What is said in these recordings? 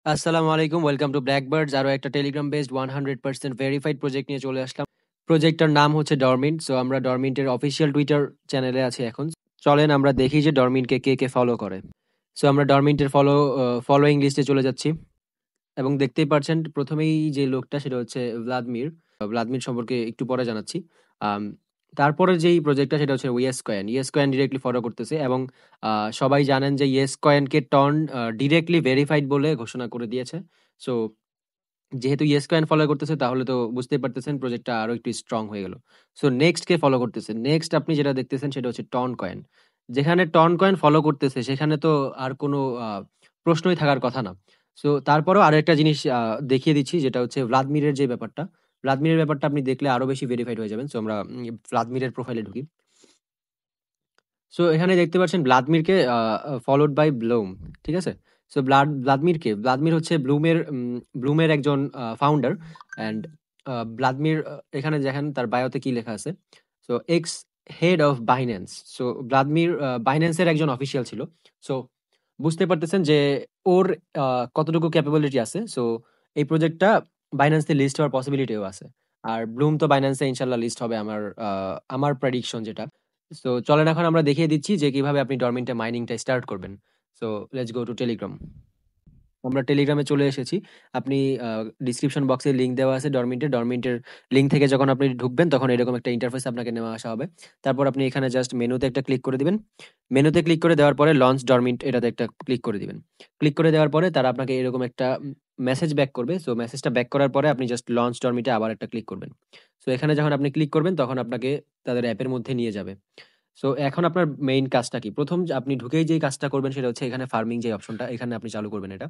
আসসালামু আলাইকুম, welcome to blackbirds. আরো একটা টেলিগ্রাম বেসড 100% ভেরিফাইড প্রজেক্ট নিয়ে চলে আসলাম। প্রজেক্টটার নাম হচ্ছে ডরমিন্ট। সো আমরা ডরমিন্টের অফিসিয়াল টুইটার চ্যানেলে আছি এখন। চলেন আমরা দেখি যে ডরমিন্টকে কে কে ফলো করে। সো আমরা ডরমিন্টের ফলোইং লিস্টে চলে যাচ্ছি এবং দেখতেই পাচ্ছেন প্রথমেই যে লোকটা সেটা হচ্ছে ভ্লাদমির। ভ্লাদমির সম্পর্কে একটু পরে জানাচ্ছি। আম, তারপরে যেই প্রজেক্টটা সেটা হচ্ছে yes coin. Yes coin directly follow করতেছে এবং সবাই জানেন যে ইয়েস কয়েনকে টর্ন ডিরেক্টলি ভেরিফাইড বলে ঘোষণা করে দিয়েছে। সো যেহেতু ইয়েস কয়েন ফলো করতেছে তাহলে তো বুঝতেই পারতেছেন প্রজেক্টটা আরো একটু স্ট্রং হয়ে গেল। সো নেক্সট কে ফলো করতেছে, নেক্সট আপনি যেটা দেখতেছেন সেটা হচ্ছে টন কয়েন। যেখানে টন কয়েন ফলো করতেছে সেখানে তো আর কোনো প্রশ্নই থাকার কথা না। সো তারপরও আরো একটা জিনিস দেখিয়ে দিচ্ছি, যেটা হচ্ছে ভ্লাদমিরের যে ব্যাপারটা। ভ্লাদমিরের ব্যাপারটা আপনি দেখলে আরো বেশি ভেরিফাইড হয়ে যাবেন। সো আমরা ভ্লাদমিরের প্রোফাইলে ঢুকি। সো এখানে দেখতে পাচ্ছেন ভ্লাদমিরকে ফলোড বাই ব্লুম। ঠিক আছে। সো ভ্লাদমির হচ্ছে ব্লুমের একজন ফাউন্ডার। অ্যান্ড ভ্লাদমির, এখানে দেখেন তার বায়োতে কি লেখা আছে। So ex head of Binance. So Vladimir বাইন্যান্সের একজন অফিসিয়াল ছিল। সো বুঝতে পারতেছেন যে ওর কতটুকু ক্যাপাবিলিটি আছে। সো এই প্রজেক্টটা বাইন্যান্সে লিস্ট হওয়ার পসিবিলিটিও আছে। আর ব্লুম তো বাইন্যান্সে ইনশাল্লাহ লিস্ট হবে, আমার প্রেডিকশন যেটা। সো চলেন এখন আমরা দেখিয়ে দিচ্ছি যে কিভাবে আপনি ডরমিন্টে মাইনিংটা স্টার্ট করবেন। So let's go to Telegram. আমরা টেলিগ্রামে চলে এসেছি। আপনি ডিসক্রিপশন বক্সে লিঙ্ক দেওয়া আছে ডরমিন্টের লিঙ্ক থেকে যখন আপনি ঢুকবেন তখন এরকম একটা ইন্টারফেস আপনাকে নেওয়া আসা হবে। তারপর আপনি এখানে জাস্ট মেনুতে একটা ক্লিক করে দিবেন। মেনুতে ক্লিক করে দেওয়ার পরে লঞ্চ ডরমিন্ট এটাতে একটা ক্লিক করে দিবেন। ক্লিক করে দেওয়ার পরে তারা আপনাকে এরকম একটা মেসেজ ব্যাক করবে। সো মেসেজটা ব্যাক করার পরে আপনি জাস্ট লঞ্চ ডরমিটে আবার একটা ক্লিক করবেন। সো এখানে যখন আপনি ক্লিক করবেন তখন আপনাকে তাদের অ্যাপের মধ্যে নিয়ে যাবে। সো এখন আপনার মেইন কাজটা কি? প্রথম যে আপনি ঢুকেই যেই কাজটা করবেন সেটা হচ্ছে এখানে ফার্মিং যে অপশনটা এখানে আপনি চালু করবেন এটা।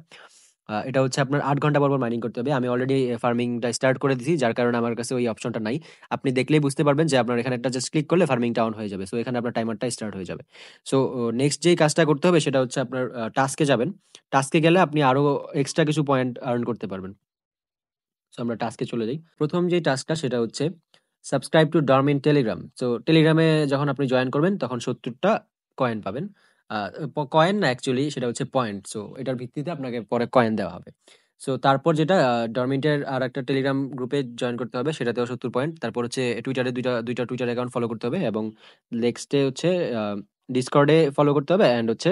এটা হচ্ছে আপনার ৮ ঘন্টা পর মাইনিং করতে হবে। আমি অলরেডি ফার্মিংটা স্টার্ট করে দিয়েছি, যার কারণে আমার কাছে ওই অপশনটা নাই। আপনি দেখলেই বুঝতে পারবেন যে আপনার এখানে একটা জাস্ট ক্লিক করলে ফার্মিংটা অন হয়ে যাবে। সো এখানে আপনার টাইমারটা স্টার্ট হয়ে যাবে। সো নেক্সট যেই কাজটা করতে হবে সেটা হচ্ছে আপনার টাস্কে যাবেন। টাস্কে গেলে আপনি আরো এক্সট্রা কিছু পয়েন্ট আর্ন করতে পারবেন। সো আমরা টাস্কে চলে যাই। প্রথম যে টাস্কটা সেটা হচ্ছে সাবস্ক্রাইব টু ডরমিন টেলিগ্রাম। সো টেলিগ্রামে যখন আপনি জয়েন করবেন তখন ৭০টা কয়েন পাবেন। কয়েন না, অ্যাকচুয়ালি সেটা হচ্ছে পয়েন্ট। সো এটার ভিত্তিতে আপনাকে পরে কয়েন দেওয়া হবে। সো তারপর যেটা ডরমিন্টের আর একটা টেলিগ্রাম গ্রুপে জয়েন করতে হবে, সেটাতেও ৭০ পয়েন্ট। তারপর হচ্ছে টুইটারে দুইটা টুইটার অ্যাকাউন্ট ফলো করতে হবে এবং নেক্সটে হচ্ছে ডিসকর্ডে ফলো করতে হবে অ্যান্ড হচ্ছে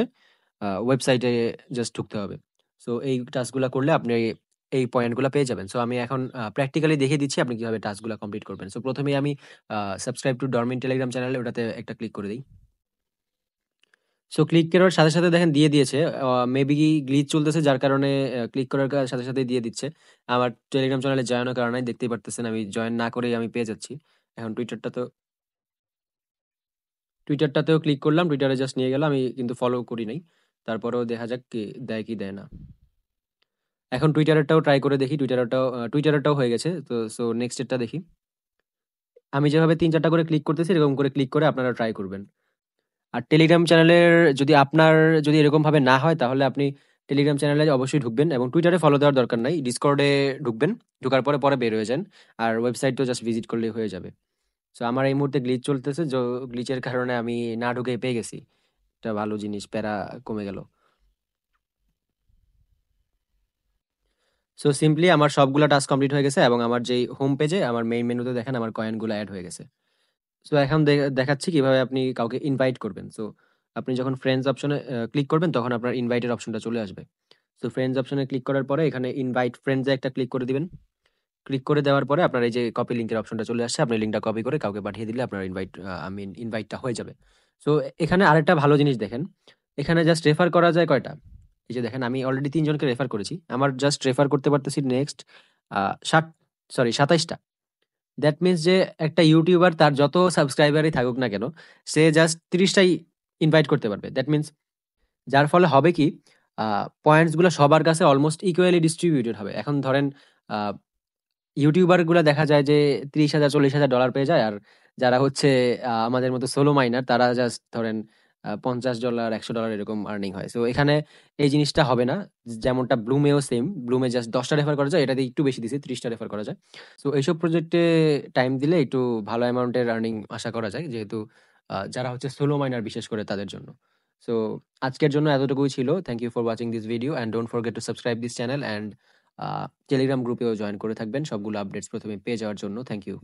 ওয়েবসাইটে জাস্ট ঢুকতে হবে। সো এই টাস্কগুলা করলে আপনি এই পয়েন্টগুলা পেয়ে যাবেন। সো আমি এখন প্র্যাকটিক্যালি দেখিয়ে দিচ্ছি আপনি কিভাবে টাস্কগুলা কমপ্লিট করবেন। সো প্রথমেই আমি সাবস্ক্রাইব টু ডরমিন টেলিগ্রাম চ্যানেলে ওটাতে একটা ক্লিক করে দেই। সো ক্লিক করার সাথে, সাথে দেখেন দিয়ে দিয়েছে। মেবি গ্লিচ চলতেছে যার কারণে ক্লিক করার সাথে, সাথেই দিয়ে দিচ্ছে। আমার টেলিগ্রাম চ্যানেলে জয়েনও করা নাই, দেখতেই পারতেছেন আমি জয়েন না করেই আমি পেয়ে যাচ্ছি। এখন টুইটারটাতেও ক্লিক করলাম, টুইটারে জাস্ট নিয়ে গেল। আমি কিন্তু ফলো করি নাই। তারপরেও দেখা যাক দেয় কি দেয় না। এখন টুইটারেরটাও ট্রাই করে দেখি। টুইটারেরটাও হয়ে গেছে। তো সো নেক্সট এরটা দেখি। আমি যেভাবে ৩-৪টা করে ক্লিক করতেছি এরকম করে ক্লিক করে আপনারা ট্রাই করবেন। আর টেলিগ্রাম চ্যানেলের যদি এরকম ভাবে না হয় তাহলে আপনি টেলিগ্রাম চ্যানেলে অবশ্যই ঢুকবেন এবং টুইটারে ফলো দেওয়ার দরকার নাই। ডিসকর্ডে ঢুকবেন। ঢোকার পরে পরে বের হয়ে যান। আর ওয়েবসাইটও জাস্ট ভিজিট করলেই হয়ে যাবে। সো আমার এই মুহূর্তে গ্লিচ চলতেছে। গ্লিচের কারণে আমি না ঢুকেই পেয়ে গেছি। এটা ভালো জিনিস, প্যারা কমে গেল। সো সিম্পলি আমার সবগুলা টাস্ক কমপ্লিট হয়ে গেছে এবং আমার যেই হোম পেজে আমার মেইন মেনুতে দেখেন আমার কয়েনগুলো অ্যাড হয়ে গেছে। সো এখন দেখাচ্ছি কিভাবে আপনি কাউকে ইনভাইট করবেন। সো আপনি যখন ফ্রেন্ডস অপশনে ক্লিক করবেন তখন আপনার ইনভাইটের অপশনটা চলে আসবে। সো ফ্রেন্ডস অপশনে ক্লিক করার পরে এখানে ইনভাইট ফ্রেন্ডসে একটা ক্লিক করে দিবেন। ক্লিক করে দেওয়ার পরে আপনার এই যে কপি লিংকের অপশনটা চলে আসছে। আপনি লিংকটা কপি করে কাউকে পাঠিয়ে দিলে আপনার ইনভাইটটা হয়ে যাবে। সো এখানে আরেকটা ভালো জিনিস দেখেন। এখানে জাস্ট রেফার করা যায় কয়টা? এই যে দেখেন আমি অলরেডি ৩ জনকে রেফার করেছি। আমার জাস্ট রেফার করতে পারতেছি নেক্সট ৬০ ২৭টা। দ্যাট মিন্স যে একটা ইউটিউবার তার যত সাবস্ক্রাইবারই থাকুক না কেন, সে জাস্ট ৩০টাই ইনভাইট করতে পারবে। দ্যাট মিন্স যার ফলে হবে কি, পয়েন্টস গুলো সবার কাছে অলমোস্ট ইকুয়ালি ডিস্ট্রিবিউটেড হবে। এখন ধরেন আহ, ইউটিউবার গুলা দেখা যায় যে ৩০,০০০ ৪০,০০০ ডলার পেয়ে যায়। আর যারা হচ্ছে আমাদের মতো সোলো মাইনার তারা জাস্ট ধরেন $50 $100 এরকম আর্নিং হয়। তো এখানে এই জিনিসটা হবে না। যেমনটা ব্লুমেও সেম, ব্লুমে জাস্ট 10টা রেফার করা যায়, এটাতে একটু বেশি দিছে, 30টা রেফার করা যায়। তো এইসব প্রজেক্টে টাইম দিলে একটু ভালো অ্যামাউন্টের আর্নিং আশা করা যায়, যেহেতু যারা হচ্ছে সোলো মাইনার বিশেষ করে তাদের জন্য। সো আজকের জন্য এতটুকুই ছিল। Thank you for watching this video and don't forget to subscribe this channel and Telegram গ্রুপেও জয়েন করে থাকবেন সবগুলো আপডেটস প্রথমে পেয়ে যাওয়ার জন্য। Thank you.